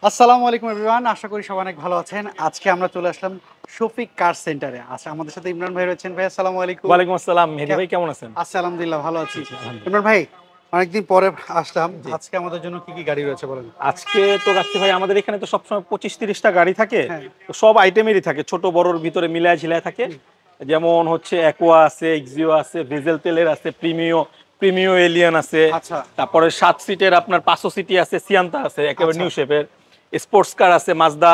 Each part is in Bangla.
আসসালামু আলাইকুম এভরিওয়ান, আশা করি সবাই অনেক ভালো আছেন। আজকে আমরা চলে আসলাম শফিক কার সেন্টারে। আচ্ছা, আমাদের সাথে ইমরান ভাই রয়েছেন। ভাই আসসালামু আলাইকুম। ওয়ালাইকুম আসসালাম। মেহেদী ভাই কেমন আছেন? আচ্ছা, আলহামদুলিল্লাহ ভালো আছি। জি, আলহামদুলিল্লাহ। ইমরান ভাই, অনেকদিন পরে আসলাম। জি। আজকে আমাদের জন্য কি কি গাড়ি রয়েছে বলেন? আজকে তো রাখছি ভাই, আমাদের এখানে তো সবসময় 25-30টা গাড়ি থাকে। হ্যাঁ। তো সব আইটেমেরই থাকে, ছোট বড়র ভিতরে মিলায় ঝিলায় থাকে। যেমন হচ্ছে অ্যাকোয়া আছে, এক্সিও আছে, ভেজেল তেলের আছে, প্রিমিও এলিয়ান আছে। আচ্ছা তারপরে 7 সিটের আপনার 500 সিটি আছে, সিয়ান্তা আছে একেবারে আচ্ছা নিউ শেপের। স্পোর্টস কার আছে মাজদা,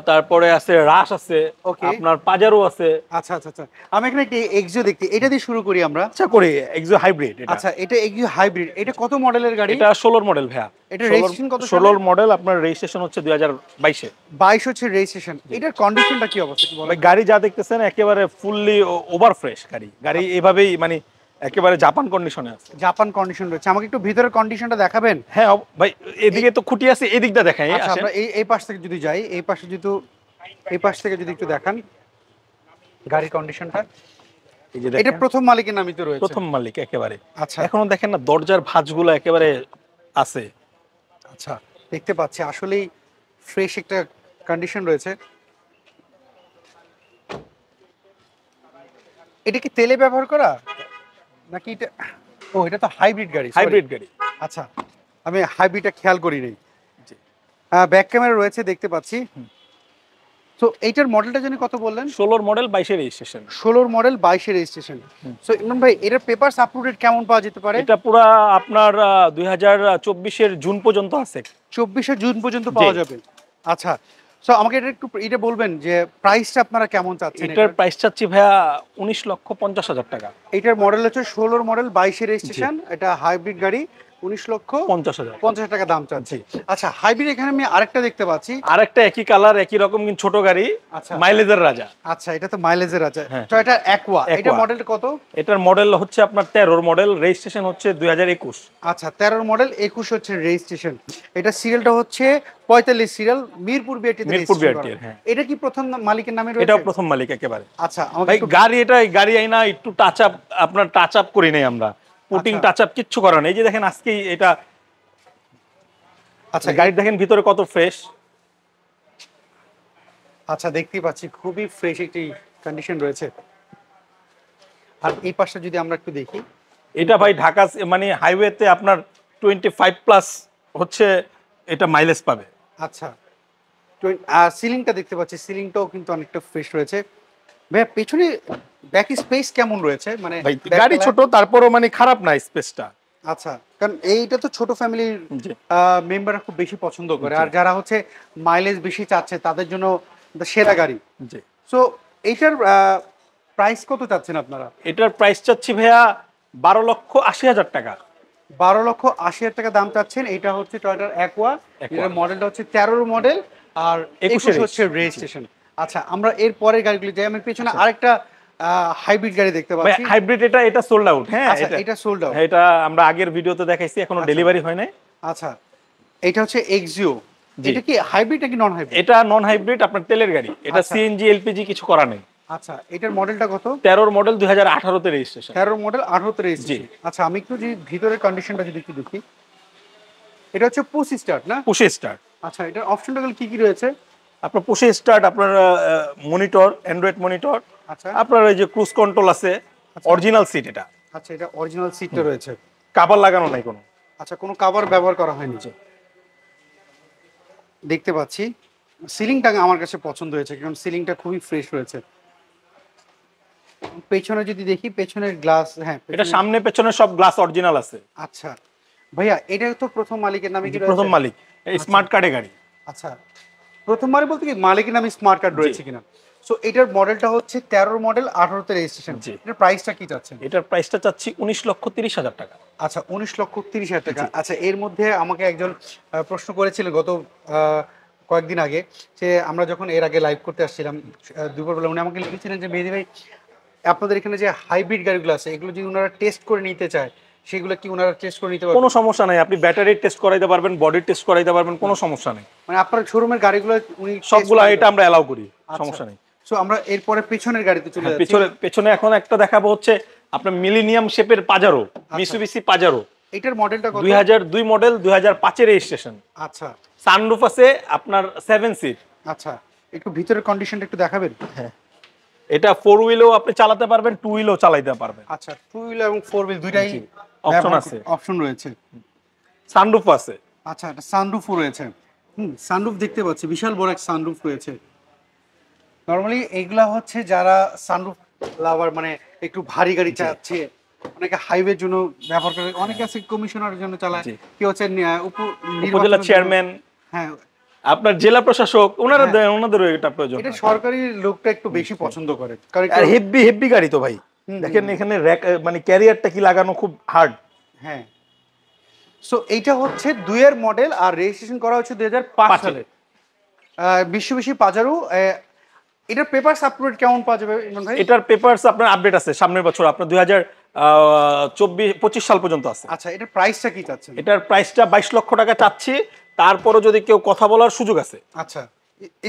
তারপরে আছে রাশ আছে, ওকে। আপনার পাজারো আছে। আচ্ছা আচ্ছা আচ্ছা, আমি এখানে একটি এক্সিও দেখতে, এটা দিয়ে শুরু করি আমরা। আচ্ছা করে এক্সিও হাইব্রিড এটা। আচ্ছা, এটা এক্সিও হাইব্রিড। এটা কত মডেলের গাড়ি? এটা 16 মডেল ভাইয়া। এটা রেজিস্ট্রেশন কত সালে? 16 মডেল, আপনার রেজিস্ট্রেশন হচ্ছে 2022-এ। 22 হচ্ছে রেজিস্ট্রেশন। এটার কন্ডিশনটা কি অবস্থা কি বলেন? ভাই গাড়ি যা দেখতেছেন একেবারে ফুললি ওভার ফ্রেশ গাড়ি এভাবেই মানে একেবারে জাপান কন্ডিশনে আছে। জাপান কন্ডিশন রয়েছে। আমাকে একটু ভিতরের কন্ডিশনটা দেখাবেন? হ্যাঁ ভাই, এদিকে তো খুঁটি আছে, এদিকটা দেখাই আচ্ছা, আসেন। আমরা এই পাশ থেকে যদি যাই, এই পাশে যদি, এই পাশ থেকে যদি একটু দেখান গাড়ির কন্ডিশনটা। এই যে এটা দেখেন, প্রথম মালিকের নামই তো রয়েছে। প্রথম মালিক একেবারে। আচ্ছা এখনো দেখেন না দরজার ভাঁজগুলো একেবারে আছে। আচ্ছা, দেখতে পাচ্ছি আসলেই ফ্রেশ একটা কন্ডিশন রয়েছে। এটা কি তেলে ব্যবহার করা নাকি এটা? ও, এটা তো হাইব্রিড গাড়ি, sorry। হাইব্রিড গাড়ি। আচ্ছা, আমি হাইব্রিডটা খেয়াল করি নাই। জি। ব্যাক ক্যামেরা রয়েছে দেখতে পাচ্ছি। তো এইটার মডেলটা জানি কত বললেন? 16 মডেল 22-এর registration. 16 model 22 registration. So Imran ভাই, এটার পেপারস আপলোডেড কেমন পাওয়া যেতে পারে? এটা পুরা আপনার 2024-এর জুন পর্যন্ত আছে। 24শে জুন পর্যন্ত পাওয়া যাবে। আচ্ছা, সো আমাকে এটা বলবেন যে প্রাইসটা আপনারা কেমন চাচ্ছেন এটার এটার? প্রাইস চাচ্ছি ভাইয়া 19,50,000 টাকা। এটার মডেল হচ্ছে 16 মডেল 22 রেজিস্ট্রেশন। এটা হাইব্রিড গাড়ি। 50,000। 19,50,000 টাকা দাম চাচ্ছি। আচ্ছা, হাইব্রিড এখানে আমি আরেকটা দেখতে পাচ্ছি। আরেকটা একই কালার একই রকম কিন্তু ছোট গাড়ি, আচ্ছা মাইলেজের রাজা। আচ্ছা, এটা তো মাইলেজের আছে। হ্যাঁ। তো এটা অ্যাকোয়া, এটা Aqua। মডেলটা কত? এটার মডেল হচ্ছে আপনার 13 মডেল, রেজিস্ট্রেশন হচ্ছে 2021। আচ্ছা, 13 মডেল 21 হচ্ছে রেজিস্ট্রেশন। এটা সিরিয়ালটা হচ্ছে 45 সিরিয়াল, মিরপুর বিআরটি তে মিরপুর রেজিস্ট্রেশন বিআরটি করা। হ্যাঁ। এটা কি প্রথম মালিকের নামে রয়েছে? এটাও প্রথম মালিক একেবারে। আচ্ছা, আমাকে ভাই একটু গাড়ি আইনা একটু টাচ আপ করি নাই আমরা, পুটিং আচ্ছা। টাচ আপ কিচ্ছু করা নেই। এই যে দেখেন আজকেই এটা, আচ্ছা গাড়ি দেখেন ভিতরে কত ফ্রেশ। আচ্ছা, দেখতেই পাচ্ছি খুবই ফ্রেশ একটি কন্ডিশন রয়েছে। আর এই পাশটা যদি আমরা একটু দেখি। এটা ভাই ঢাকা মানে হাইওয়েতে আপনার 25 প্লাস হচ্ছে এটা মাইলেজ পাবে। আচ্ছা, আর সিলিংটা দেখতে পাচ্ছি, সিলিংটাও কিন্তু অনেকটা ফ্রেশ রয়েছে। ভাইয়া, পেছনে ব্যাক স্পেস কেমন রয়েছে? মানে ভাই back গাড়ি টা- ছোট তারপরও মানে খারাপ না স্পেসটা। আচ্ছা, কারণ এইটা তো ছোট ফ্যামিলির জি। মেম্বাররা খুব বেশি পছন্দ করে। জি। আর যারা হচ্ছে মাইলেজ বেশি চাচ্ছে তাদের জন্য সেরা গাড়ি। জি। সো এইটার প্রাইস কত চাচ্ছেন আপনারা? এটার প্রাইস চাচ্ছি ভাইয়া 12,80,000 টাকা। 12,80,000 টাকা দাম চাচ্ছেন। এটা হচ্ছে টয়োটার অ্যাকোয়া। Aqua। এর মডেলটা হচ্ছে 13 মডেল আর 21 হচ্ছে রেজিস্ট্রেশন। রেজিস্ট্রেশন। আচ্ছা, আমরা এর পরের গাড়িগুলি যাই। আমি পেছনে আচ্ছা। আরেকটা হাইব্রিড গাড়ি দেখতে ভাই পাচ্ছি। হাইব্রিড এটা সোল্ড আউট। হ্যাঁ আচ্ছা, এটা সোল্ড আউট। এটা আমরা আগের ভিডিওতে দেখাইছি, এখনো আচ্ছা। ডেলিভারি হয় নাই। আচ্ছা, এটা হচ্ছে এক্সিও। জি। এটা কি হাইব্রিড নাকি নন হাইব্রিড? এটা নন হাইব্রিড, আপনার তেলের গাড়ি। এটা আচ্ছা। সিএনজি এলপিজি কিছু করা নেই। আচ্ছা, এটার মডেলটা কত? 13 মডেল 2018-তে রেজিস্ট্রেশন। 13 মডেল 18 তে রেজিস্ট্রেশন। জি। আচ্ছা, আমি একটু যদি ভিতরের কন্ডিশনটা যদি একটু দেখি। এটা হচ্ছে পুশ স্টার্ট না? পুশে স্টার্ট। আচ্ছা, এটার অপশনটা কি কি রয়েছে? আপনার পুশে স্টার্ট, আপনার মনিটর, অ্যান্ড্রয়েড মনিটর, আচ্ছা আপনার ওই যে ক্রুজ কন্ট্রোল আছে, অরিজিনাল সিট এটা। আচ্ছা, এটা অরিজিনাল সিটটা রয়েছে। কাভার লাগানো নাই কোনো। আচ্ছা, কোনো কভার ব্যবহার করা হয়নি। দেখতে পাচ্ছি সিলিংটা আমার কাছে পছন্দ হয়েছে, কারণ সিলিংটা খুবই ফ্রেশ রয়েছে। পেছনে যদি দেখি, পেছনের গ্লাস, হ্যাঁ এটা সামনে পেছনে সব গ্লাস অরিজিনাল আছে। আচ্ছা ভাইয়া, এটা তো প্রথম মালিকের নামে কি রয়েছে? প্রথম মালিক, এই স্মার্ট কার্ডে গাড়ি। আচ্ছা, প্রথম মানে বলতে কি মালিকের নামে স্মার্ট কার্ড রয়েছে কিনা? সো এটার মডেলটা হচ্ছে 13 মডেল 18 তে রেজিস্ট্রেশন। জি। এটার প্রাইসটা কি চাচ্ছেন? এটার প্রাইসটা চাচ্ছি 19,30,000 টাকা। আচ্ছা, 19,30,000 টাকা। আচ্ছা, এর মধ্যে আমাকে একজন প্রশ্ন করেছিলেন গত কয়েকদিন আগে, যে আমরা যখন এর আগে লাইভ করতে আসছিলাম দুপুরবেলা, উনি আমাকে লিখেছিলেন যে মেহেদী ভাই, আপনাদের এখানে যে হাইব্রিড গাড়িগুলো আছে এগুলো যদি ওনারা টেস্ট করে নিতে চায়, সেগুলো কি ওনারা টেস্ট করে নিতে কোনো পারবেন? সমস্যা নাই, আপনি ব্যাটারি টেস্ট করাইতে পারবেন, বডি টেস্ট করাইতে পারবেন, কোনো সমস্যা নেই। মানে আপনার শোরুমের গাড়িগুলো উনি সবগুলো এটা আমরা এলাও করি, সমস্যা নেই। সো আমরা এরপরে পেছনের গাড়িতে চলে যাচ্ছি। পেছনে এখন একটা দেখাবো হচ্ছে আপনার মিলেনিয়াম শেপের পাজারো, মিৎসুবিশি পাজারো। এটার মডেলটা কত? 2002 মডেল, 2005 এর রেজিস্ট্রেশন। আচ্ছা, সানরুফ আছে আপনার 7 সিট। আচ্ছা, একটু ভিতরের কন্ডিশনটা একটু দেখাবেন? এটা 4 হুইলও আপনি চালাতে পারবেন, 2 হুইলও চালাতে পারবেন। আচ্ছা, 2 হুইল এবং 4 হুইল দুইটাই অপশন আছে, অপশন রয়েছে। সানরুফ আছে। আচ্ছা, এটা সানরুফও রয়েছে। সানরুফ দেখতে পাচ্ছি, বিশাল বড় এক সানরুফ রয়েছে। নরমালি এইগুলা হচ্ছে যারা সানরুফ লাভার, মানে একটু ভারী গাড়ি চাচ্ছে, অনেকে হাইওয়ের জন্য ব্যবহার করে, অনেকে আছে কমিশনারের জন্য চালায়, কেউ হচ্ছে উপজেলা চেয়ারম্যান, হ্যাঁ, আপনার জেলা প্রশাসক, ওনারা ওনাদেরও এটা প্রয়োজন। এটা সরকারি লোকটা একটু বেশি পছন্দ করে, কারণ আর হেভি হেভি গাড়ি তো ভাই, দেখেন এখানে মানে ক্যারিয়ারটা কি লাগানো খুব হার্ড। হ্যাঁ, সো এইটা হচ্ছে 2 এর মডেল আর রেজিস্ট্রেশন করা হচ্ছে 2005 সালে। বিশ্ববেশী পাজারো। এটার পেপারস আপলোড কেমন পাওয়া যাবে ইমরান ভাই? এটার পেপারস আপনার আপডেট আছে সামনের বছর, আপনার 2024-25 সাল পর্যন্ত আছে। আচ্ছা, এটার প্রাইসটা কি চাচ্ছেন? এটার প্রাইসটা 22 লক্ষ টাকা চাচ্ছি, তারপরও যদি কেউ কথা বলার সুযোগ আছে। আচ্ছা,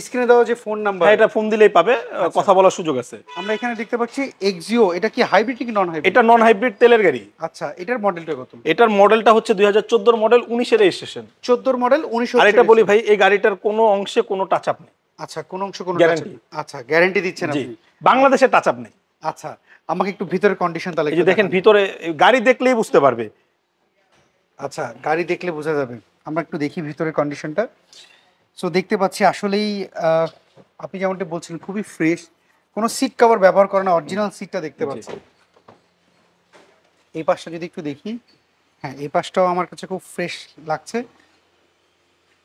স্ক্রিনে দেওয়া যে ফোন নাম্বার, এটা ফোন দিলেই পাবে, কথা বলার সুযোগ আছে। আমরা এখানে দেখতে পাচ্ছি এক্সিও, এটা কি হাইব্রিড কি নন হাইব্রিড? এটা নন হাইব্রিড তেলের গাড়ি। আচ্ছা, এটার মডেলটা কত? এটার মডেলটা হচ্ছে 2014 মডেল, 19 এর রেজিস্ট্রেশন। 14 মডেল, 19। আর এটা বলি ভাই, এই গাড়িটার কোনো অংশে কোনো টাচ আপ নেই। আচ্ছা, কোন অংশ কোন গ্যারান্টি। আচ্ছা, গ্যারান্টি দিচ্ছেন জি, আপনি? বাংলাদেশে টাচ আপ নেই। আচ্ছা, আমাকে একটু ভিতরের কন্ডিশন তাহলে এই যে দেখেন, ভিতরে গাড়ি দেখলেই বুঝতে পারবে। আচ্ছা, গাড়ি দেখলে বোঝা যাবে। আমরা একটু দেখি ভিতরের কন্ডিশনটা। সো দেখতে পাচ্ছি আসলেই আপনি যেমনটা বলছিলেন খুবই ফ্রেশ, কোনো সিট কভার ব্যবহার করে না, অরিজিনাল সিটটা দেখতে পাচ্ছি। এই পাশটা যদি একটু দেখি, হ্যাঁ, এই পাশটাও আমার কাছে খুব ফ্রেশ লাগছে।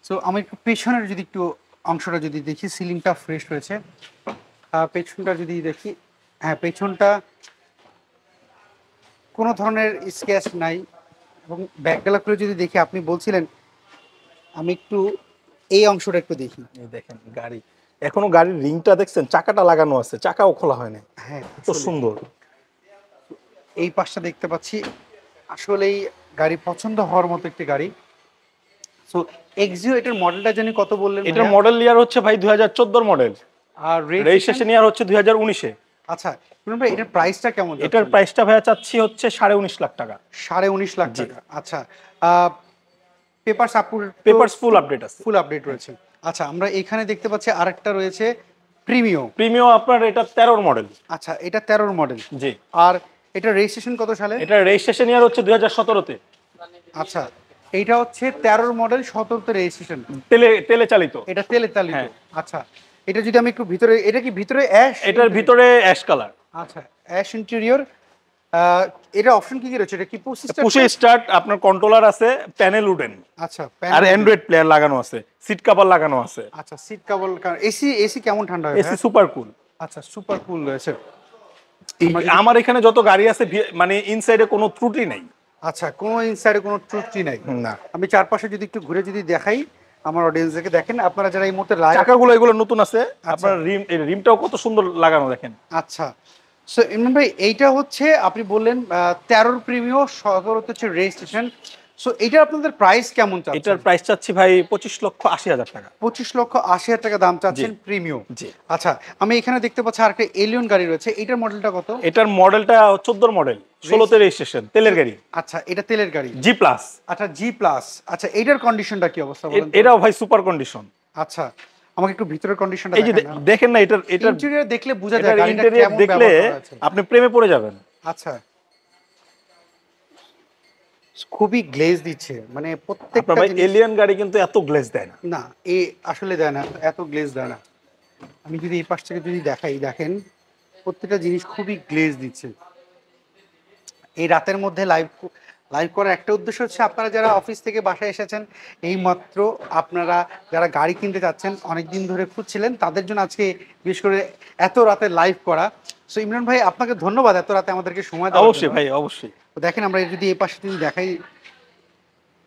সো আমি একটু পেছনের যদি একটু অংশটা যদি দেখি, সিলিংটা ফ্রেশ রয়েছে। পেছনটা যদি দেখি, হ্যাঁ, পেছনটা কোনো ধরনের স্ক্র্যাচ নাই। এবং ব্যাকডালা করে যদি দেখি, আপনি বলছিলেন, আমি একটু এই অংশটা একটু দেখি। এই দেখেন গাড়ি, এখনো গাড়ির রিংটা দেখছেন, চাকাটা লাগানো আছে, চাকাও খোলা হয় না। হ্যাঁ, তো সুন্দর। এই পাশটা দেখতে পাচ্ছি, আসলেই গাড়ি পছন্দ হওয়ার মতো একটি গাড়ি। সো এক্সিও, এটার মডেলটা জানি কত বললেন? এটার মডেল ইয়ার হচ্ছে ভাই 2014 মডেল, আর রেজিস্ট্রেশন ইয়ার হচ্ছে 2019-এ। আচ্ছা, শুনুন ভাই, এটার প্রাইসটা কেমন? এটার প্রাইসটা ভাইয়া চাচ্ছি হচ্ছে 19.5 লাখ টাকা। 19.5 লাখ টাকা। আচ্ছা, papers update, papers full update আছে। ফুল আপডেট রয়েছে। আচ্ছা, আমরা এখানে দেখতে পাচ্ছি আরেকটা রয়েছে প্রিমিও। প্রিমিও আপনার এটা 13 মডেল। আচ্ছা, এটা 13 মডেল। জি। আর এটা রেজিস্ট্রেশন কত সালে? এটা রেজিস্ট্রেশন ইয়ার হচ্ছে 2017-তে। আচ্ছা, এইটা হচ্ছে 13 মডেল, 17তে রেজিস্ট্রেশন। তেলে চালিত। এটা তেলে চালিত। হ্যাঁ। আচ্ছা, এটা যদি আমি একটু ভিতরে, এটা কি ভিতরে অ্যাশ? এটার ভিতরে অ্যাশ কালার। আচ্ছা, অ্যাশ ইন্টেরিয়র। এটা অপশন কি কি রয়েছে? এটা কি পুশে স্টার্ট, আপনার কন্ট্রোলার আছে, প্যানেল উডেন। আচ্ছা, আর অ্যান্ড্রয়েড প্লেয়ার লাগানো আছে, সিট কভার লাগানো আছে। আচ্ছা, সিট কভার, এসি, এসি কেমন ঠান্ডা হয়? AC super cool. আচ্ছা, সুপার কুল রয়েছে। আমার এখানে যত গাড়ি আছে মানে ইনসাইডে কোনো ত্রুটি নাই। আচ্ছা, কোনো ইনসাইডে কোনো ত্রুটি নাই না। আমি চারপাশে যদি একটু ঘুরে যদি দেখাই আমার অডিয়েন্সকে, দেখেন আপনারা যারা এই মুহূর্তে চাকাগুলো এগুলো নতুন আছে, আপনার রিমটাও কত সুন্দর লাগানো দেখেন। আচ্ছা, সো ইমরান ভাই, এইটা হচ্ছে আপনি বললেন 13 প্রিমিয়াম, 17 হচ্ছে রেজিস্ট্রেশন। সো এটা আপনাদের প্রাইস কেমন চাচ্ছেন? এটার প্রাইস চাচ্ছি ভাই 25,80,000 টাকা। 25,80,000 টাকা দাম চাচ্ছেন প্রিমিয়াম। জি। আচ্ছা, আমি এখানে দেখতে পাচ্ছি আরেকটা এলিয়ন গাড়ি রয়েছে, এটার মডেলটা কত? এটার মডেলটা 14 মডেল, 16তে রেজিস্ট্রেশন, তেলের গাড়ি। আচ্ছা, এটা তেলের গাড়ি, জি প্লাস। আচ্ছা, জি প্লাস। আচ্ছা, এটার কন্ডিশনটা কি অবস্থা বলেন? এটাও ভাই সুপার কন্ডিশন। আচ্ছা, আমাকে একটু ভিতরের কন্ডিশনটা এই যে দেখেন না, এটার ইন্টেরিয়র দেখলে বোঝা যায় গাড়িটা ইন্টেরিয়র কেমন দেখলে ব্যবহার করা আছে। আপনি প্রেমে পড়ে যাবেন। আচ্ছা, খুবই গ্লেজ দিচ্ছে, মানে প্রত্যেকটা ভাই জিনিস। এলিয়ান গাড়ি কিন্তু এত গ্লেজ দেয় না। না, এই আসলে দেয় না, এত গ্লেজ দেয় না। আমি যদি এই পাশ থেকে যদি দেখাই, দেখেন প্রত্যেকটা জিনিস খুবই গ্লেজ দিচ্ছে। এই রাতের মধ্যে লাইভ করার একটা উদ্দেশ্য হচ্ছে, আপনারা যারা অফিস থেকে বাসায় এসেছেন, এই মাত্র আপনারা যারা গাড়ি কিনতে যাচ্ছেন, অনেকদিন ধরে খুঁজছিলেন, তাদের জন্য আজকে বিশেষ করে এত রাতে লাইভ করা। সো ইমরান ভাই, আপনাকে ধন্যবাদ এত রাতে আমাদেরকে সময় দেওয়ার জন্য। অবশ্যই ভাই, অবশ্যই। দেখেন, আমরা যদি এই পাশে যদি দেখাই,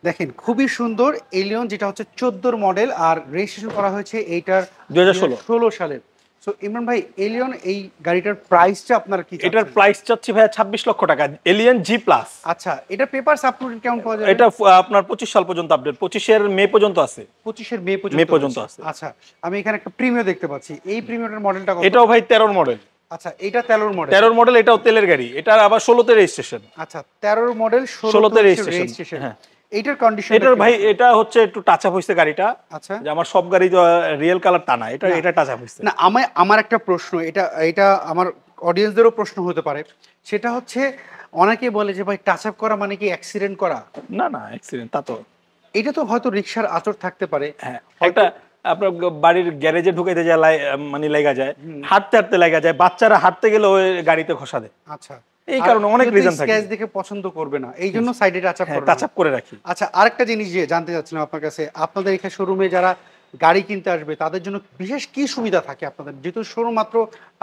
দেখেন খুবই সুন্দর এলিয়ন, যেটা হচ্ছে 14 মডেল আর রেজিস্ট্রেশন করা হয়েছে এইটার 2016 সালের। সো ইমরান ভাই, এলিয়ন এই গাড়িটার প্রাইসটা আপনার কি? এটার প্রাইস চাচ্ছি ভাই 26 লক্ষ টাকা, এলিয়ন জি প্লাস। আচ্ছা, এটা পেপারস আপলোড কেমন পাওয়া যাবে? এটা আপনার 25 সাল পর্যন্ত আপডেট, 25-এর মে পর্যন্ত আছে। 25-এর মে পর্যন্ত আছে। আচ্ছা, আমি এখানে একটা প্রিমিয়াম দেখতে পাচ্ছি, এই প্রিমিয়ামের মডেলটা কত? এটাও ভাই 13 মডেল। আচ্ছা, এটা 13 মডেল। 13 মডেল, এটাও তেলের গাড়ি, এটা আবার 16তে রেজিস্ট্রেশন। আচ্ছা, 13 মডেল, 16তে রেজিস্ট্রেশন। হ্যাঁ, এইটার কন্ডিশন এটার ভাই এটা হচ্ছে একটু টাচ আপ হয়েছে গাড়িটা। আচ্ছা, যে আমার সব গাড়ি রিয়েল কালার টা না, এটা টাচ আপ হয়েছে। না আমার একটা প্রশ্ন, এটা এটা আমার অডিয়েন্সদেরও প্রশ্ন হতে পারে, সেটা হচ্ছে অনেকে বলে যে ভাই টাচ আপ করা মানে কি অ্যাক্সিডেন্ট করা? না না অ্যাক্সিডেন্ট তা তো। এটা তো হয়তো রিক্সার আঁচড় থাকতে পারে। হ্যাঁ একটা আপনার বাড়ির গ্যারেজে ঢুকাইতে যায় মানে লেগা যায়, হাঁটতে হাঁটতে লেগা যায়, বাচ্চারা হাঁটতে গেলে ওই গাড়িতে খসা দেয়। আচ্ছা, এই কারণে অনেক রিজন থাকে। স্ক্র্যাচ দেখে পছন্দ করবে না, এই জন্য সাইডে টাচ আপ করে টাচ আপ করে রাখি। আচ্ছা, আরেকটা জিনিস যে জানতে চাচ্ছিলাম আপনার কাছে, আপনাদের এখানে শোরুমে যারা গাড়ি কিনতে আসবে তাদের জন্য বিশেষ কি সুবিধা থাকে আপনাদের, যেহেতু শোরুম মাত্র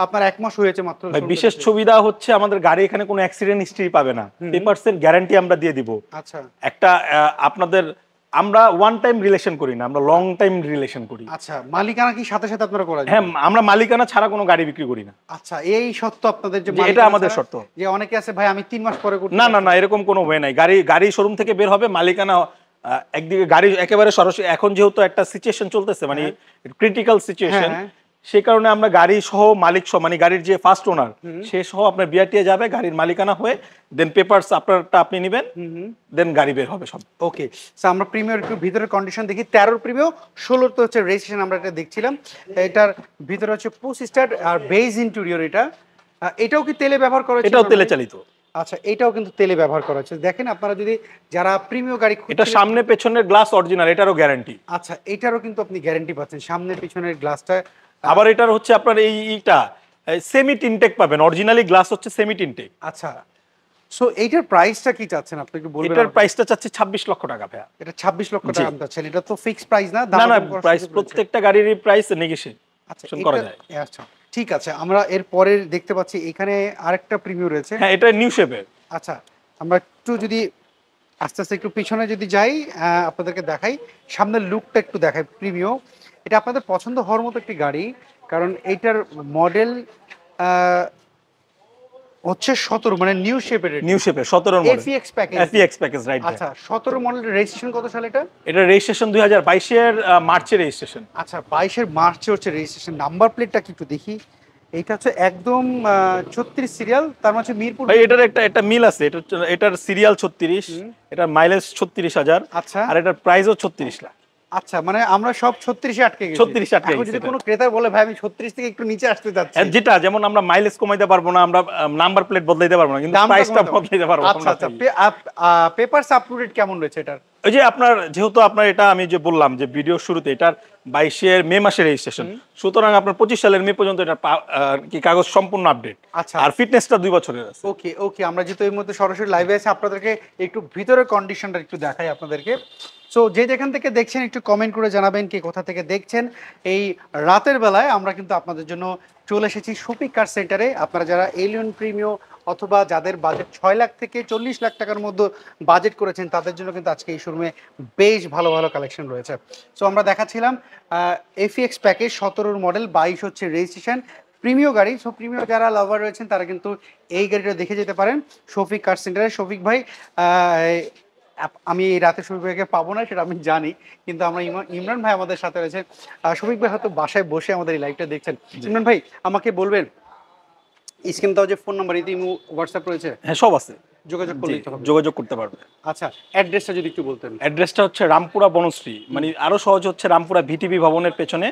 আপনার 1 মাস হয়েছে মাত্র? ভাই বিশেষ সুবিধা হচ্ছে আমাদের গাড়ি এখানে কোনো অ্যাক্সিডেন্ট হিস্ট্রি পাবে না, পেপারসের গ্যারান্টি আমরা দিয়ে দিব। আচ্ছা, একটা আপনাদের আমরা ওয়ান টাইম রিলেশন করি না, আমরা লং টাইম রিলেশন করি। আচ্ছা, মালিকানা কি সাথে সাথে আপনারা করা যায়? হ্যাঁ আমরা মালিকানা ছাড়া কোনো গাড়ি বিক্রি করি না। আচ্ছা, এই শর্ত আপনাদের, যে এটা আমাদের শর্ত। যে অনেকে আছে ভাই আমি 3 মাস পরে করতে, না না না এরকম কোনো ওয়ে নাই। গাড়ি শোরুম থেকে বের হবে, মালিকানা একদিকে গাড়ি একেবারে সরাসরি, এখন যেহেতু একটা সিচুয়েশন চলতেছে মানে ক্রিটিক্যাল সিচুয়েশন, সেই কারণে আমরা গাড়ি সহ মালিক সহ মানে গাড়ির যে ফার্স্ট ওনার সে সহ আপনার বিআরটিএ যাবে, গাড়ির মালিকানা হয়ে দেন পেপারস আপনারটা আপনি নেবেন, দেন গাড়ি বের হবে সব। ওকে, সো আমরা প্রিমিয়ার একটু ভিতরের কন্ডিশন দেখি। 13 প্রিমিয়ার, 16 তো হচ্ছে রেজিস্ট্রেশন, আমরা এটা দেখছিলাম। এটার ভিতরে হচ্ছে পুশ স্টার্ট আর বেজ ইন্টেরিয়র। এটাও কি তেলে ব্যবহার করা হয়েছে? এটাও তেলে চালিত। আচ্ছা, এটাও কিন্তু তেলে ব্যবহার করা হচ্ছে। দেখেন আপনারা যদি যারা প্রিমিয়ার গাড়ি এটা সামনে পেছনের গ্লাস অরিজিনাল, এটারও গ্যারান্টি। আচ্ছা, এটারও কিন্তু আপনি গ্যারান্টি পাচ্ছেন, সামনে পিছনের গ্লাসটা। আবার এটার হচ্ছে আপনার এইটা সেমি টিনটেক পাবেন, অরিজিনালি গ্লাস হচ্ছে সেমি টিনটেক। আচ্ছা, সো এইটার প্রাইসটা কি চাচ্ছেন আপনি একটু বলবেন? এটার প্রাইসটা চাচ্ছি 26 লক্ষ টাকা ভাইয়া। এটা 26 লক্ষ টাকা চাচ্ছেন? এটা তো ফিক্সড প্রাইস না? না না প্রাইস প্রত্যেকটা গাড়িরই প্রাইস নেগোশিয়েশন করা যায়। আচ্ছা ঠিক আছে, আমরা এর পরে দেখতে পাচ্ছি এখানে আরেকটা প্রিমিয়ার রয়েছে। হ্যাঁ এটা নিউ শেপের। আচ্ছা, আমরা একটু যদি আস্তে আস্তে একটু পিছনে যদি যাই, আপনাদেরকে দেখাই, সামনের লুকটা একটু দেখাই। প্রিমিয়ার এটা আপনাদের পছন্দ হওয়ার মতো একটি গাড়ি, কারণ এইটার মডেল হচ্ছে 17, মানে নিউ শেপের 17 model FEX package. FEX package right. আচ্ছা, 17 মডেলের রেজিস্ট্রেশন কত সালে এটা? এটা রেজিস্ট্রেশন 2022 এর মার্চে রেজিস্ট্রেশন। আচ্ছা, 22 এর মার্চে হচ্ছে রেজিস্ট্রেশন। নাম্বার প্লেটটা কি একটু দেখি। এইটা হচ্ছে একদম 36 সিরিয়াল, তার মানে মিরপুর। ভাই এটার একটা মিল আছে, এটার সিরিয়াল 36, এটার মাইলেজ 36,000। আচ্ছা, আর এটার প্রাইসও 36 লাখ। আচ্ছা, মানে আমরা সব 36 এ আটকে গেছি। 36 আটকে গেছি। যদি কোনো ক্রেতা বলে ভাই আমি 36 থেকে একটু নিচে আসতে যাচ্ছি, যেটা যেমন আমরা মাইলেজ কমাইতে পারবো না, আমরা নাম্বার প্লেট বদলাইতে পারবো না, কিন্তু প্রাইসটা বদলাইতে পারবো। আচ্ছা আচ্ছা, পেপারস আপ টু ডেট কেমন রয়েছে এটার? ওই যে আপনার যেহেতু আপনার এটা আমি যে বললাম যে ভিডিও শুরুতে এটার 22 এর মে মাসে রেজিস্ট্রেশন, সুতরাং আপনার 25 সালের মে পর্যন্ত এটা কি কাগজ সম্পূর্ণ আপডেট। আচ্ছা, আর ফিটনেসটা 2 বছরের আছে। ওকে ওকে, আমরা যেহেতু এই মুহূর্তে সরাসরি লাইভে আছে, আপনাদেরকে একটু ভিতরের কন্ডিশনটা একটু দেখাই আপনাদেরকে। সো যে যেখান থেকে দেখছেন একটু কমেন্ট করে জানাবেন কে কোথা থেকে দেখছেন। এই রাতের বেলায় আমরা কিন্তু আপনাদের জন্য চলে এসেছি শফিক কার সেন্টারে। আপনারা যারা এলিয়ন প্রিমিয়ার অথবা যাদের বাজেট 6 লাখ থেকে 40 লাখ টাকার মধ্যে বাজেট করেছেন, তাদের জন্য কিন্তু আজকে এই শোরুমে বেশ ভালো ভালো কালেকশন রয়েছে। সো আমরা দেখাচ্ছিলাম এফইএক্স প্যাকেজ 17 মডেল, 22 হচ্ছে রেজিস্ট্রেশন, প্রিমিয়ার গাড়ি। সো প্রিমিয়ার যারা লাভার রয়েছেন তারা কিন্তু এই গাড়িটা দেখে যেতে পারেন শফিক কার সেন্টারে। শফিক ভাই, আমি এই রাতে শফিক ভাইকে পাবো না সেটা আমি জানি, কিন্তু আমরা ইমরান ভাই আমাদের সাথে রয়েছে। শফিক ভাই হয়তো বাসায় বসে আমাদের এই লাইভটা দেখছেন। ইমরান ভাই আমাকে বলবেন, স্ক্রিন তাও যে ফোন নাম্বার, এতে হোয়াটসঅ্যাপ রয়েছে? হ্যাঁ সব আছে, যোগাযোগ করতে পারবে। আচ্ছা, অ্যাড্রেসটা যদি একটু বলতেন। অ্যাড্রেসটা হচ্ছে রামপুরা বনশ্রী, মানে আরো সহজ হচ্ছে রামপুরা ভিটিভি ভবনের পেছনে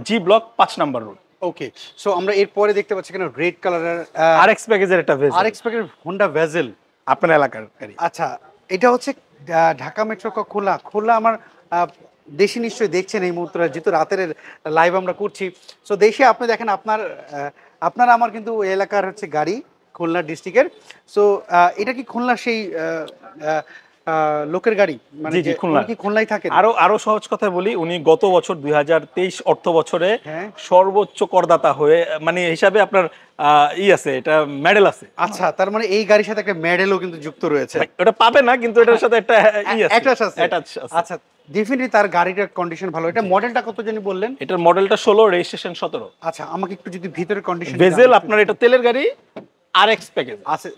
জি ব্লক 5 নাম্বার রোড। ওকে, সো আমরা এরপরে দেখতে পাচ্ছি এখানে রেড কালারের আরএক্স প্যাকেজের একটা ভেজেল, আরএক্স প্যাকেজের হোন্ডা ভেজেল আপনার এলাকার গাড়ি। আচ্ছা, এটা হচ্ছে ঢাকা মেট্রো খোলা আমার দেশি নিশ্চয়ই দেখছেন এই মুহূর্তে, যেহেতু রাতের লাইভ আমরা করছি। সো দেশে আপনি দেখেন আপনার আমার কিন্তু এলাকার হচ্ছে গাড়ি, খুলনা ডিস্ট্রিক্টের। সো এটা কি খুলনার সেই লোকের গাড়ি, মানে জি কি খুলনায় থাকে? আরো সহজ কথা বলি, উনি গত বছর 2023 অর্থ বছরে হ্যাঁ সর্বোচ্চ করদাতা হয়ে মানে হিসাবে আপনার আছে, এটা মেডেল আছে। আচ্ছা, তার মানে এই গাড়ির সাথে একটা মেডেলও কিন্তু যুক্ত রয়েছে। ওটা পাবে না, কিন্তু এটার সাথে একটা আছে। আচ্ছা, ডেফিনেটলি তার গাড়িটার কন্ডিশন ভালো। এটা মডেলটা কত জানি বললেন? এটার মডেলটা 16, রেজিস্ট্রেশন 17। আচ্ছা, আমাকে একটু যদি ভিতরের কন্ডিশন। ভেজেল আপনার, এটা তেলের গাড়ি, আরএক্স প্যাকেজ আছে।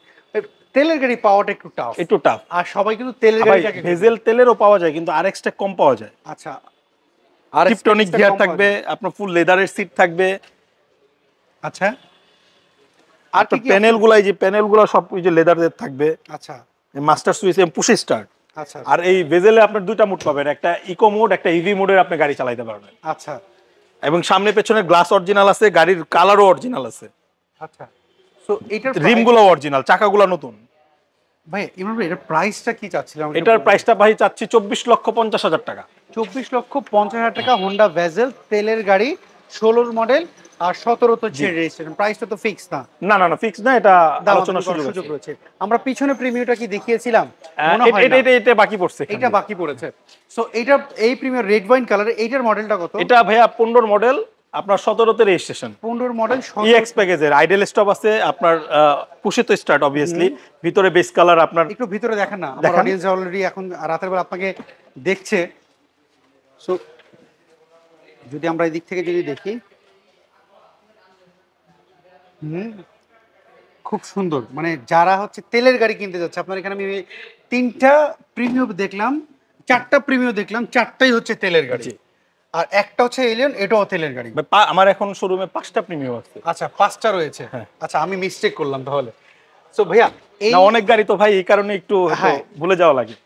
তেলের গাড়ি পাওয়াটা একটু টাফ, আর সবাই কিন্তু তেলের গাড়িটাকে, ভেজেল তেলেরও পাওয়া যায় কিন্তু আরএক্সটা কম পাওয়া যায়। আচ্ছা, আর টিপটনিক গিয়ার থাকবে, আপনার ফুল লেদারের সিট থাকবে। আচ্ছা, আর প্যানেলগুলাই যে প্যানেলগুলো সব ওই যে লেদারের থাকবে। আচ্ছা, মাস্টার সুইচ এবং পুশ স্টার্ট। আচ্ছা আর এই ভেজেলে আপনার দুইটা মোড পাবেন, একটা ইকো মোড, একটা ইভি মোডের আপনি গাড়ি চালাতে পারবেন। আচ্ছা এবং সামনে পেছনে গ্লাস অরিজিনাল আছে, গাড়ির কালারও অরিজিনাল আছে, আচ্ছা। সো এটার রিমগুলো অরিজিনাল, চাকাগুলো নতুন। ভাই ইমরান ভাই এটার প্রাইসটা কি চাচ্ছিলাম? এটার প্রাইসটা ভাই চাচ্ছি 24,50,000 টাকা। 24,50,000 টাকা, হোন্ডা ভেজেল, তেলের গাড়ি, 16 মডেল আর 17 তো হচ্ছে রেজিস্ট্রেশন। প্রাইসটা তো ফিক্স না? না না না, ফিক্স না, এটা আলোচনার দামাদামি করার সুযোগ আছে। রয়েছে। আমরা পিছনে প্রিমিয়ারটা কি দেখিয়েছিলাম? মনে হয় এটা না। এটা এটা বাকি পড়ছে, এটা বাকি পড়েছে। সো এটা এই প্রিমিয়ার রেড ওয়াইন কালার, এইটার মডেলটা কত? এটা ভাইয়া 15 মডেল, আপনার 17তে রেজিস্ট্রেশন। 15 মডেল, ইএক্স প্যাকেজের আইডল স্টপ আছে আপনার, পুশে তো স্টার্ট অবভিয়াসলি, ভিতরে বেস কালার আপনার। একটু ভিতরে দেখেন না, আমার অডিয়েন্স অলরেডি এখন রাতের বেলা আপনাকে দেখছে। সো যদি আমরা এই দিক থেকে যদি দেখি, খুব সুন্দর। মানে যারা হচ্ছে তেলের গাড়ি কিনতে যাচ্ছে, আপনার এখানে আমি 3টা প্রিমিয়াম দেখলাম, 4টা প্রিমিয়াম দেখলাম, 4টাই হচ্ছে তেলের গাড়ি। আর একটা হচ্ছে এলিয়ন, এটাও তেলের গাড়ি। আমার এখন শোরুমে 5টা প্রিমিয়াম আছে। আচ্ছা 5টা রয়েছে। আচ্ছা আমি মিস্টেক করলাম তাহলে। সো ভাইয়া এই অনেক গাড়ি তো ভাই, এই কারণে একটু ভুলে যাওয়া লাগে।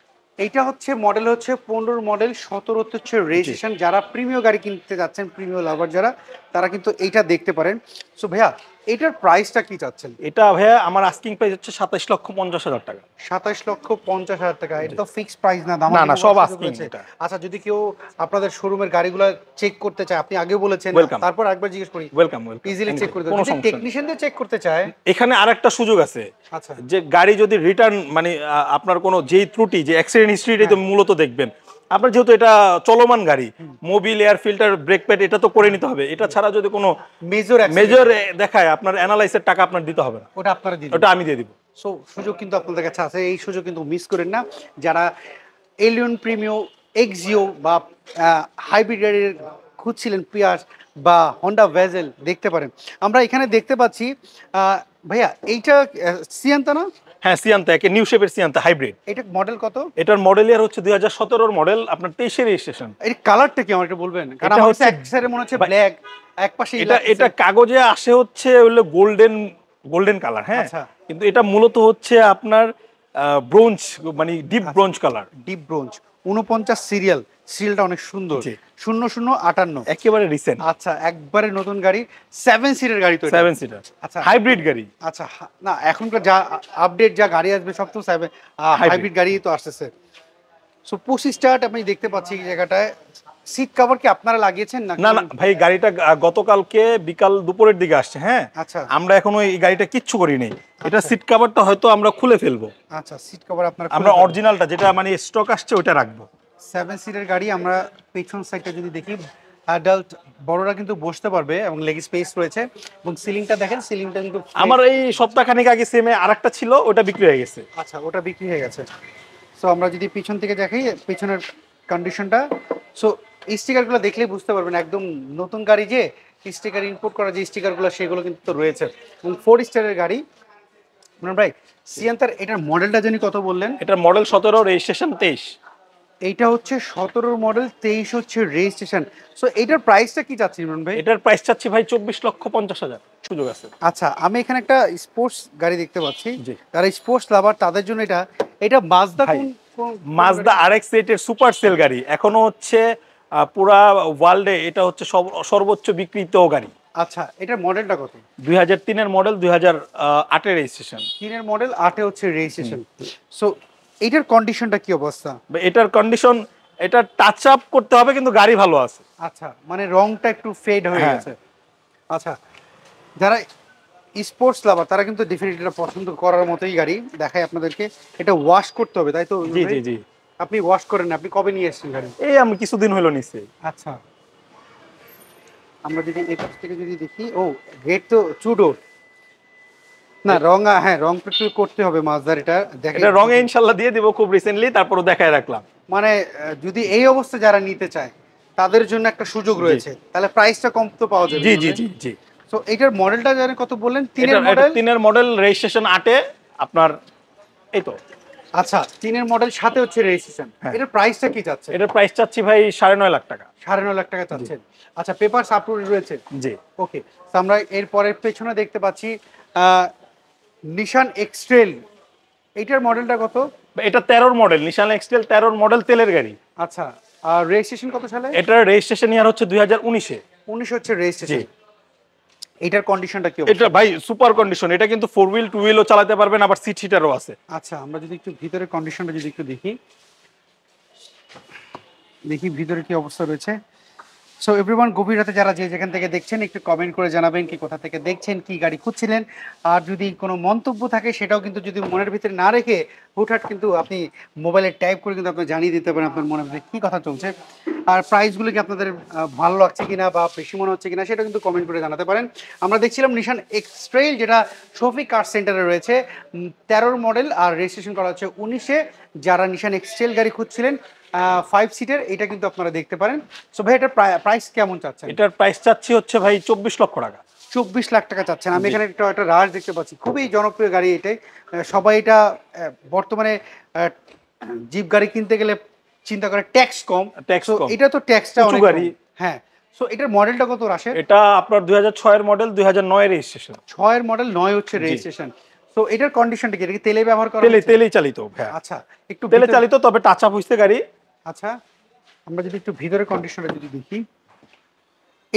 এইটা হচ্ছে মডেল হচ্ছে 15 মডেল, 17 হচ্ছে রেজিস্ট্রেশন। যারা প্রিমিয়াম গাড়ি কিনতে যাচ্ছেন, প্রিমিয়াম লাভার যারা, তারা কিন্তু এইটা দেখতে পারেন। সো ভাইয়া এটার প্রাইসটা কি চাচ্ছেন? এটা ভাইয়া আমার আস্কিং প্রাইস হচ্ছে 27,50,000 টাকা। 27,50,000 টাকা। এটা তো ফিক্সড প্রাইস না, না না, সব আস্কিং এটা। আচ্ছা যদি কেউ আপনাদের শোরুমের গাড়িগুলো চেক করতে চায়, আপনি আগে বলেছেন, তারপর একবার জিজ্ঞেস করি, ওয়েলকাম ইজিলি চেক করতে, যদি টেকনিশিয়ান দিয়ে চেক করতে চায়, এখানে আরেকটা সুযোগ আছে। আচ্ছা যে গাড়ি যদি রিটার্ন, মানে আপনার কোনো যেই ত্রুটি, যে অ্যাক্সিডেন্ট হিস্ট্রিটাই তো মূলত দেখবেন আপনার, যেহেতু এটা চলমান গাড়ি, Mobil, air filter, brake pad, এটা তো করে নিতে হবে। এটা ছাড়া যদি কোনো মেজর দেখায়, আপনার অ্যানালাইসের টাকা আপনার দিতে হবে না, ওটা আপনারা দিন, ওটা আমি দিয়ে দিব। সো সুযোগ কিন্তু আপনাদের কাছে আছে, এই সুযোগ কিন্তু মিস করেন না। যারা এলিয়ন, প্রিমিও, এক্সিও বা হাইব্রিড গাড়ির খুঁজছিলেন, পিয়াস বা হন্ডা ভেজেল, দেখতে পারেন। আমরা এখানে দেখতে পাচ্ছি ভাইয়া এইটা সিয়ান্তা না? হ্যাঁ সিয়ান্তা, একে নিউ শেপের সিয়ান্তা হাইব্রিড। এটা মডেল কত? এটার মডেল ইয়ার হচ্ছে 2017 মডেল, আপনার 23 রেজিস্ট্রেশন। এর কালারটা কি আমার একটু বলবেন? কারণ আমার কাছে এক সাইডে মনে হচ্ছে ব্ল্যাক, এক পাশে এটা কাগজে আসে হচ্ছে হলো গোল্ডেন কালার। হ্যাঁ, কিন্তু এটা মূলত হচ্ছে আপনার ব্রোঞ্জ, মানে deep bronze colour. Deep bronze, 49 সিরিয়ালটা অনেক সুন্দর, 0058, একেবারে রিসেন্ট। আচ্ছা একবারে নতুন গাড়ি, 7 সিটের গাড়ি তো, 7 সিটার। আচ্ছা হাইব্রিড গাড়ি। আচ্ছা না, এখনকার যা আপডেট যা গাড়ি আসবে সব তো হাইব্রিড গাড়ি তো আসতেছে। সো পুশ স্টার্ট আপনি দেখতে পাচ্ছি এই জায়গাটায়। সিট কভার কি আপনারা লাগিয়েছেন না? না না ভাই, গাড়িটা গতকালকে বিকাল দুপুরের দিকে আসছে। হ্যাঁ, আচ্ছা আমরা এখনো এই গাড়িটা কিচ্ছু করি নাই। এটা সিট কভারটা হয়তো আমরা খুলে ফেলবো। আচ্ছা সিট কভার আমরা অরিজিনালটা যেটা মানে স্টক আসছে ওটা রাখবো। 7 সিটের গাড়ি। আমরা পেছন সাইডটা যদি দেখি, অ্যাডাল্ট বড়রা কিন্তু বসতে পারবে এবং লেগ স্পেস রয়েছে। এবং সিলিংটা দেখেন, সিলিংটা কিন্তু আমার এই সপ্তাহখানেক আগে সেমে আরেকটা ছিল, ওটা বিক্রি হয়ে গেছে। আচ্ছা ওটা বিক্রি হয়ে গেছে। সো আমরা যদি পিছন থেকে দেখাই পিছনের কন্ডিশনটা, সো স্টিকারগুলো দেখলেই বুঝতে পারবেন একদম নতুন গাড়ি, যে স্টিকার ইম্পোর্ট করা যে স্টিকারগুলো সেগুলো কিন্তু তো রয়েছে। এবং 4 স্টারের গাড়ি। ভাই সিয়ান্তার এটার মডেলটা জানি কত বললেন? এটার মডেল 17, রেজিস্ট্রেশন 23। এইটা হচ্ছে 17 মডেল, 23 হচ্ছে রেজিস্ট্রেশন। সো এটার প্রাইসটা কি চাচ্ছেন ইমরান ভাই? এটার প্রাইস চাচ্ছি ভাই 24,50,000। সুযোগ আছে। আচ্ছা আমি এখানে একটা স্পোর্টস গাড়ি দেখতে পাচ্ছি, যারা স্পোর্টস লাভার তাদের জন্য এটা মাজদা, মাজদা RX-8 এর সুপার সেল গাড়ি। এখনো হচ্ছে পুরা ওয়ার্ল্ডে এটা হচ্ছে সর্বোচ্চ বিক্রিত গাড়ি। আচ্ছা এটার মডেলটা কত? 2003 এর মডেল, 2008 এর রেজিস্ট্রেশন। 3 এর মডেল, 8 এ হচ্ছে রেজিস্ট্রেশন। সো এটার কন্ডিশনটা কি অবস্থা? এটার কন্ডিশন, এটা টাচ আপ করতে হবে, কিন্তু গাড়ি ভালো আছে। আচ্ছা মানে রংটা একটু ফেড হয়ে গেছে। আচ্ছা যারা স্পোর্টস লাভার তারা কিন্তু ডেফিনেটলি এটা পছন্দ করার মতোই গাড়ি। দেখাই আপনাদেরকে, এটা ওয়াশ করতে হবে তাই তো? জি জি জি। আপনি ওয়াশ করেন না? আপনি কবে নিয়ে এসেছেন গাড়ি? এই আমি কিছুদিন হলো নিছি। আচ্ছা আমরা যদি এই পাশ থেকে যদি দেখি, ও গেট তো চুডোর না, রং হ্যাঁ রং একটু করতে হবে মাজদার। এটা দেখেন, এটা রঙে ইনশাআল্লাহ দিয়ে দিব খুব রিসেন্টলি, তারপরও দেখায় রাখলাম। মানে যদি এই অবস্থা যারা নিতে চায় তাদের জন্য একটা সুযোগ রয়েছে, তাহলে প্রাইসটা কম তো পাওয়া যাবে। জি জি জি জি। সো এটার মডেলটা জানেন কত বললেন? 3 এর মডেল। 3 এর মডেল, রেজিস্ট্রেশন 8 এ আপনার, এই তো। আচ্ছা 3 এর মডেল, সাথে হচ্ছে রেজিস্ট্রেশন। এটার প্রাইসটা কি চাচ্ছে? এটার প্রাইস চাচ্ছি ভাই 9.5 লাখ টাকা। 9.5 লাখ টাকা চাচ্ছেন? আচ্ছা পেপারস আপলোড রয়েছে? জি। ওকে, তো আমরা এর পরের পেছনে দেখতে পাচ্ছি নিশান এক্সট্রেল। এইটার মডেলটা কত? এটা 13 মডেল, নিশান এক্সটেল 13 মডেল তেলের গাড়ি। আচ্ছা, আর রেজিস্ট্রেশন কত সালে? এটার রেজিস্ট্রেশন ইয়ার হচ্ছে 2019-এ। 19 হচ্ছে রেজিস্ট্রেশন। এটার কন্ডিশনটা কি এটা ভাই সুপার কন্ডিশন, এটা কিন্তু 4 হুইল 2 হুইলও চালাতে পারবেন, আবার সিট হিটারও আছে। আচ্ছা, আমরা যদি একটু ভিতরের কন্ডিশনটা যদি একটু দেখি ভিতরে কি অবস্থা রয়েছে। সো এভরিওয়ান, গভীর রাতে যারা যে যেখান থেকে দেখছেন একটু কমেন্ট করে জানাবেন কি কোথা থেকে দেখছেন, কি গাড়ি খুঁজছিলেন। আর যদি কোনো মন্তব্য থাকে সেটাও কিন্তু যদি মনের ভিতরে না রেখে হুটহাট কিন্তু আপনি মোবাইলে টাইপ করে কিন্তু আপনি জানিয়ে দিতে পারেন আপনার মনের ভিতরে কী কথা চলছে। আর প্রাইসগুলো কি আপনাদের ভালো লাগছে কিনা বা বেশি মনে হচ্ছে কিনা সেটা কিন্তু কমেন্ট করে জানাতে পারেন। আমরা দেখছিলাম নিশান এক্সট্রেল, যেটা শফিক কার সেন্টারে রয়েছে, 13 মডেল আর রেজিস্ট্রেশন করা হচ্ছে 19-এ। যারা নিশান এক্সট্রেল গাড়ি খুঁজছিলেন 5 সিটের, এটা কিন্তু আপনারা দেখতে পারেন। সো ভাই এটার প্রাইস কেমন চাচ্ছেন? এটার প্রাইস চাচ্ছি হচ্ছে ভাই 24 লক্ষ টাকা। 24 লাখ টাকা চাচ্ছেন। আমি এখানে একটা রাশ দেখতে পাচ্ছি, খুবই জনপ্রিয় গাড়ি এটাই। সবাই এটা বর্তমানে জিপ গাড়ি কিনতে গেলে চিন্তা করে ট্যাক্স কম, এটা তো ট্যাক্সটা অনেক গাড়ি। হ্যাঁ, সো এটার মডেলটা কত রাশের? এটা আপনার 2006 এর মডেল, 2009 এর রেজিস্ট্রেশন। 6 এর মডেল, 9 হচ্ছে রেজিস্ট্রেশন। সো এটার কন্ডিশনটা কি? এটা কি তেলে ব্যবহার করা? তেলেই চালিত ভাই। আচ্ছা, একটু তেলে চালিত, তবে টাচ আপ হইছে গাড়ি। আচ্ছা, আমরা যদি একটু ভিতরের কন্ডিশনটা যদি দেখি,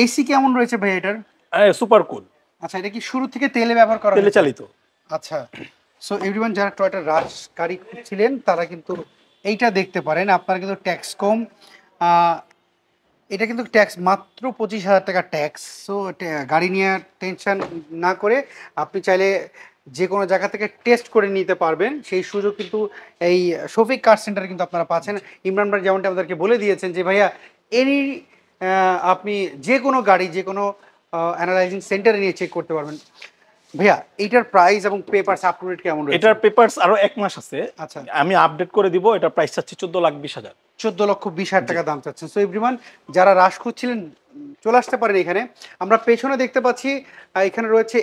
এসি কেমন রয়েছে ভাই এটার? Super cool. আচ্ছা, এটা কি শুরু থেকে তেলে ব্যবহার করা? তেলে চালিত। আচ্ছা, সো এভরিওয়ান যারা টয়োটা রাশ গাড়ি খুঁজছিলেন তারা কিন্তু এইটা দেখতে পারেন। আপনারা কিন্তু ট্যাক্স কম, এটা কিন্তু ট্যাক্স মাত্র 25,000 টাকা ট্যাক্স। সো গাড়ি নিয়ে টেনশন না করে আপনি চাইলে যে কোনো জায়গা থেকে টেস্ট করে নিতে পারবেন, সেই সুযোগ কিন্তু এই শফিক কার সেন্টারে কিন্তু আপনারা পাচ্ছেন। ইমরান ভাই যেমনটা আমাদেরকে বলে দিয়েছেন যে ভাইয়া এনি আপনি যে কোনো গাড়ি যে কোনো অ্যানালাইজিং সেন্টারে নিয়ে চেক করতে পারবেন। ভাইয়া এইটার প্রাইস এবং পেপারস আপ টু ডেট কেমন রয়েছে? এটার পেপারস আরো 1 মাস আছে। আচ্ছা, আমি আপডেট করে দিব। এটা প্রাইস চাচ্ছি 14,20,000। 14,20,000 টাকা দাম চাচ্ছেন। সো এভরিওয়ান যারা রাশ খুঁজছিলেন চলে আসতে পারেন এখানে। আমরা পেছনে দেখতে পাচ্ছি এখানে রয়েছে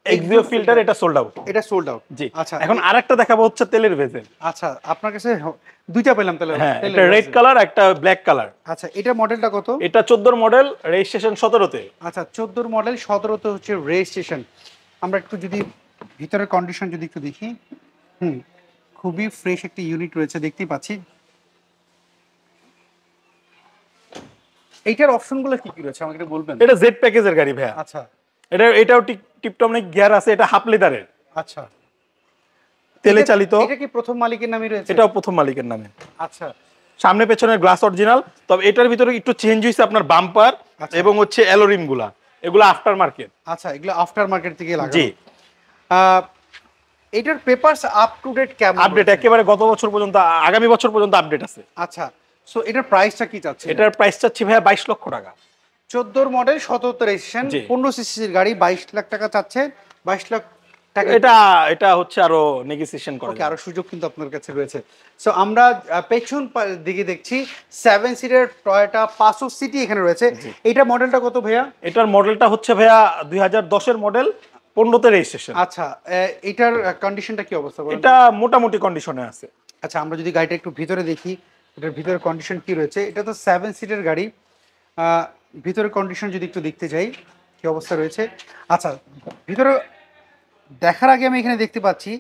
এক্সিও ফিল্টার, এটা সোল্ড আউট। এটা সোল্ড আউট। জি। আচ্ছা, এখন আরেকটা দেখাবো হচ্ছে তেলের ভেজেল। আচ্ছা, আপনার কাছে দুইটা পেলাম তাহলে। হ্যাঁ, একটা রেড কালার, একটা ব্ল্যাক কালার। আচ্ছা, এটা মডেলটা কত? এটা 14 মডেল, রেজিস্ট্রেশন 17-তে। আচ্ছা, 14 মডেল, 17-তে হচ্ছে রেজিস্ট্রেশন। আমরা একটু যদি ভিতরের কন্ডিশন যদি একটু দেখি, খুবই ফ্রেশ একটা ইউনিট রয়েছে দেখতেই পাচ্ছি। এইটার অপশনগুলো কি কি রয়েছে আমাকে একটু বলবেন? এটা জেড প্যাকেজের গাড়ি ভাইয়া। আচ্ছা, এটাও টিপটনিক গিয়ার আছে, এটা হাফ লেদারের। আচ্ছা, তেলে চালিত। এটা কি প্রথম মালিকের নামে রয়েছে? এটাও প্রথম মালিকের নামে। আচ্ছা, সামনে পেছনের গ্লাস অরিজিনাল, তবে এটার ভিতরে একটু চেঞ্জ হইছে আপনার বাম্পার এবং হচ্ছে অ্যালোরিম গুলা, এগুলো আফটার মার্কেট। আচ্ছা, এগুলো আফটার মার্কেট থেকে লাগানো। জি। এটার পেপারস আপ টু ডেট কেমন? আপডেট একেবারে গত বছর পর্যন্ত, আগামী বছর পর্যন্ত আপডেট আছে। আচ্ছা, সো এটার প্রাইসটা কি চাচ্ছেন? এটার প্রাইস চাচ্ছি ভাইয়া 22 লক্ষ টাকা। 14 মডেল, 17 রেজিস্ট্রেশন, 15 সিসির গাড়ি, 22 লাখ টাকা চাচ্ছে। 22 লাখ টাকা এটা হচ্ছে আরো নেগোসিয়েশন করা। ওকে, আরো সুযোগ কিন্তু আপনার কাছে রয়েছে। সো আমরা পেছন দিকে দেখছি 7 সিটের টয়োটা পাসো সিটি এখানে রয়েছে। এটা মডেলটা কত ভাইয়া? এটার মডেলটা হচ্ছে ভাইয়া 2010 এর মডেল, 15-তে রেজিস্ট্রেশন। আচ্ছা, এটার কন্ডিশনটা কি অবস্থা বলেন? এটা মোটামুটি কন্ডিশনে আছে। আচ্ছা, আমরা যদি গাড়িটা একটু ভিতরে দেখি, এটার ভিতরের কন্ডিশন কি রয়েছে। এটা তো 7 সিটের গাড়ি, ভিতরের কন্ডিশন যদি একটু দেখতে যাই কি অবস্থা রয়েছে। আচ্ছা, ভিতরে দেখার আগে আমি এখানে দেখতে পাচ্ছি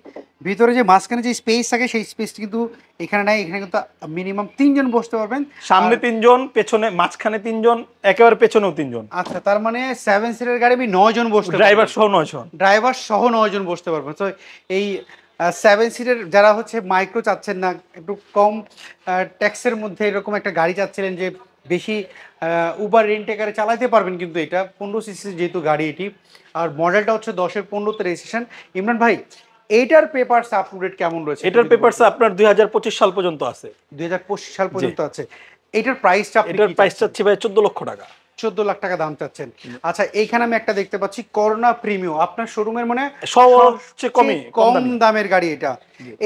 ভিতরে যে মাঝখানে যে স্পেস থাকে সেই স্পেসটা কিন্তু এখানে নাই। এখানে কিন্তু মিনিমাম 3 জন বসতে পারবেন। সামনে 3 জন, পেছনে মাঝখানে 3 জন, একেবারে পেছনেও 3 জন। আচ্ছা, তার মানে 7 সিটের গাড়ি আমি 9 জন বসতে পারবো, ড্রাইভার সহ 9 জন। ড্রাইভার সহ 9 জন বসতে পারবেন। তো এই 7 সিটের যারা হচ্ছে মাইক্রো চাচ্ছেন না, একটু কম ট্যাক্সের মধ্যে এরকম একটা গাড়ি চাচ্ছিলেন যে বেশি উবার রেন্টেকারে চালাতে পারবেন, কিন্তু এটা 15 সিসি যেহেতু গাড়ি এটি, আর মডেলটা হচ্ছে 10-এর 15-তে রেজিস্ট্রেশন। ইমরান ভাই এইটার পেপারস আপ টু ডেট কেমন রয়েছে? এটার পেপারস আপনার 2025 সাল পর্যন্ত আছে। 2025 সাল পর্যন্ত আছে। এটার প্রাইসটা আপনি এটার প্রাইস চাচ্ছি ভাই 14 লক্ষ টাকা। 14 লাখ টাকা দাম চাচ্ছেন। আচ্ছা, এইখানে আমি একটা দেখতে পাচ্ছি করোনা প্রিমিয়াম, আপনার শোরুমের মানে সবচেয়ে কম দামের গাড়ি এটা।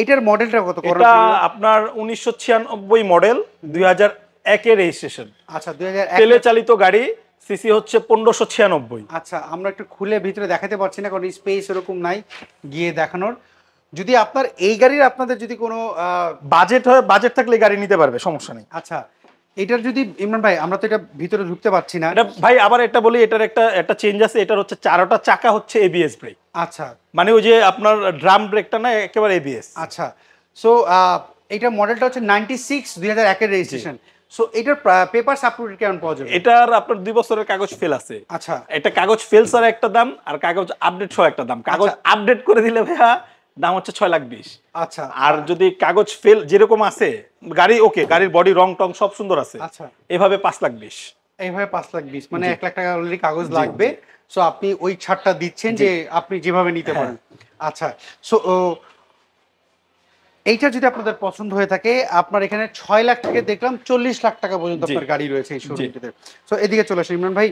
এটার মডেলটা কত? এটা আপনার 1996 মডেল, 2001 এর রেজিস্ট্রেশন। আচ্ছা, 2001 তেলে চালিত গাড়ি, সিসি হচ্ছে 1596। আচ্ছা, আমরা একটু খুলে ভিতরে দেখাতে পারছি না কারণ স্পেস এরকম নাই গিয়ে দেখানোর। যদি আপনার এই গাড়ির আপনাদের যদি কোনো বাজেট হয়, বাজেট থাকলে গাড়ি নিতে পারবে, সমস্যা নেই। আচ্ছা, এটার যদি ইমরান ভাই আমরা তো এটা ভিতরে ঢুকতে পারছি না। এটা ভাই আবার একটা বলি, এটার একটা চেঞ্জ আছে। এটার হচ্ছে চারটা চাকা হচ্ছে এবিএস ব্রেক। আচ্ছা, মানে ওই যে আপনার ড্রাম ব্রেকটা না, একেবারে এবিএস। আচ্ছা, সো এইটার মডেলটা হচ্ছে 96 2001 এর রেজিস্ট্রেশন। সো এটার পেপারস আপলোড কেমন পাওয়া যাবে? এটার আপনার 2 বছরের কাগজ ফেল আছে। আচ্ছা এটা কাগজ ফেল ছাড়া একটা দাম, আর কাগজ আপডেট সহ একটা দাম। কাগজ আপডেট করে দিলে ভাইয়া দাম হচ্ছে 6,20,000। আচ্ছা আর যদি কাগজ ফেল যেরকম আছে, গাড়ি ওকে, গাড়ির বডি রং টং সব সুন্দর আছে, আচ্ছা এভাবে 5,20,000। এইভাবে 5,20,000 মানে 1 লাখ টাকা অলরেডি কাগজ লাগবে। সো আপনি ওই ছাড়টা দিচ্ছেন যে আপনি যেভাবে নিতে পারেন। আচ্ছা সো এইটা যদি আপনাদের পছন্দ হয়ে থাকে, আপনার এখানে 6 লাখ থেকে দেখলাম 40 লাখ টাকা পর্যন্ত আপনার গাড়ি রয়েছে এই শোরুমটিতে। সো এদিকে চলে আসেন ইমরান ভাই,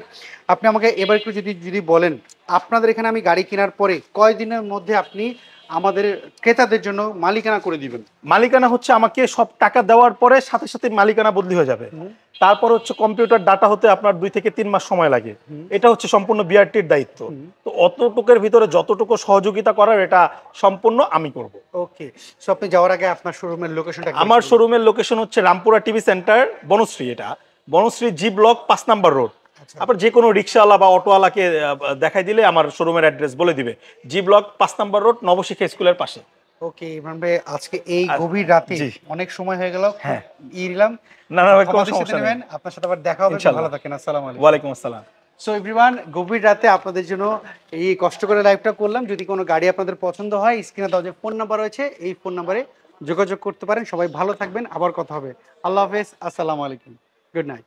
আপনি আমাকে এবার একটু যদি বলেন আপনাদের এখানে আমি গাড়ি কেনার পরে কয় দিনের মধ্যে আপনি আমাদের ক্রেতাদের জন্য মালিকানা করে দিবেন? মালিকানা হচ্ছে আমাকে সব টাকা দেওয়ার পরে সাথে সাথে মালিকানা বদলি হয়ে যাবে। তারপর হচ্ছে কম্পিউটার ডাটা হতে আপনার 2 থেকে 3 মাস সময় লাগে। এটা হচ্ছে সম্পূর্ণ বিআরটির দায়িত্ব। তো অতটুকুর ভিতরে যতটুকু সহযোগিতা করার এটা সম্পূর্ণ আমি করব। ওকে। সো আপনি যাওয়ার আগে আপনার শোরুমের লোকেশনটা আমার শোরুমের লোকেশন হচ্ছে রামপুরা টিভি সেন্টার, বনশ্রী। এটা Banasree G block 5 number road. আপনার যে কোনো রিক্সাওয়ালা বা অটোওয়ালাকে দেখাই দিলে আমার শোরুমের অ্যাড্রেস বলে দিবে। জি ব্লক 5 নাম্বার রোড, নবশিক্ষা স্কুলের পাশে। ওকে ইমরান ভাই, আজকে এই গভীর রাতে অনেক সময় হয়ে গেল, হ্যাঁ নিলাম। না না ভাই, কোনো সমস্যা নেই। আপনার সাথে আবার দেখা হবে। ভালো থাকেন। আসসালামু আলাইকুম। ওয়ালাইকুম আসসালাম। সো এভরিওয়ান, গভীর রাতে আপনাদের জন্য এই কষ্ট করে লাইভটা করলাম। যদি কোনো গাড়ি আপনাদের পছন্দ হয়, স্ক্রিনে দেওয়া যে ফোন নাম্বার রয়েছে এই ফোন নাম্বারে যোগাযোগ করতে পারেন। সবাই ভালো থাকবেন, আবার কথা হবে। আল্লাহ হাফেজ, আসসালামু আলাইকুম, গুড নাইট।